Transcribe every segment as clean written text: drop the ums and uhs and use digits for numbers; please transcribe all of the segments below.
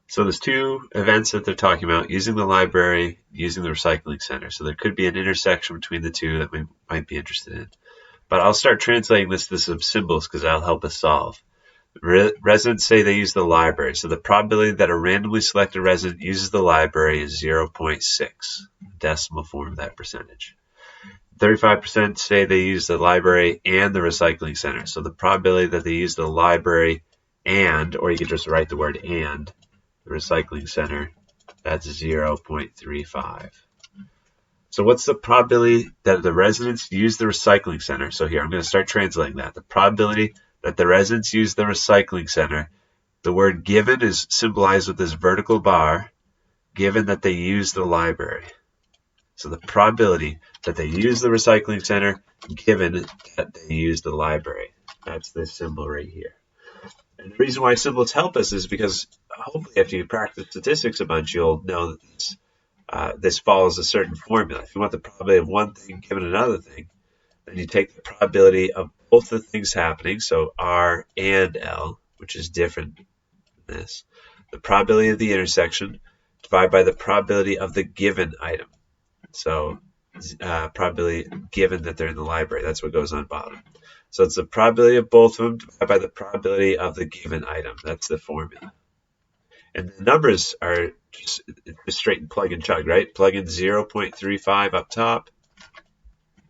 So there's two events that they're talking about, using the library, using the recycling center. So there could be an intersection between the two that we might be interested in. But I'll start translating this to some symbols because that'll help us solve. Residents say they use the library. So the probability that a randomly selected resident uses the library is 0.6, decimal form of that percentage. 35% say they use the library and the recycling center. So the probability that they use the library and, or you could just write the word and, the recycling center, that's 0.35. So what's the probability that the residents use the recycling center? So here, I'm going to start translating that. The probability that the residents use the recycling center, the word given is symbolized with this vertical bar, given that they use the library. So the probability that they use the recycling center, given that they use the library. That's this symbol right here. And the reason why symbols help us is because hopefully after you practice statistics a bunch, you'll know that this follows a certain formula. If you want the probability of one thing given another thing, then you take the probability of both the things happening, so R and L, which is different than this, the probability of the intersection, divided by the probability of the given item. So probability given that they're in the library, that's what goes on bottom. So it's the probability of both of them divided by the probability of the given item. That's the formula. And the numbers are just straight and plug and chug, right? Plug in 0.35 up top.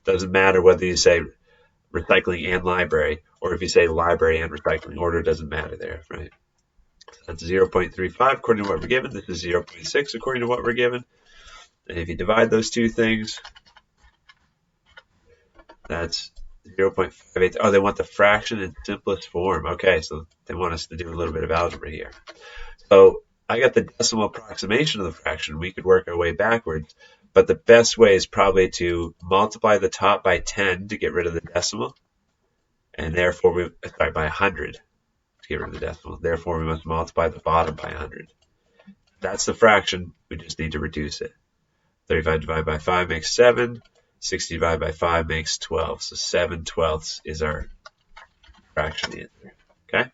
Doesn't matter whether you say recycling and library, or if you say library and recycling. Order doesn't matter there, right? So that's 0.35 according to what we're given. This is 0.6 according to what we're given. And if you divide those two things, that's 0.58. Oh, they want the fraction in simplest form. Okay, so they want us to do a little bit of algebra here. So I got the decimal approximation of the fraction. We could work our way backwards, but the best way is probably to multiply the top by 10 to get rid of the decimal, and therefore by 100 to get rid of the decimal. Therefore, we must multiply the bottom by 100. That's the fraction. We just need to reduce it. 35 divided by 5 makes 7. 60 divided by 5 makes 12. So 7/12 is our fraction answer. Okay?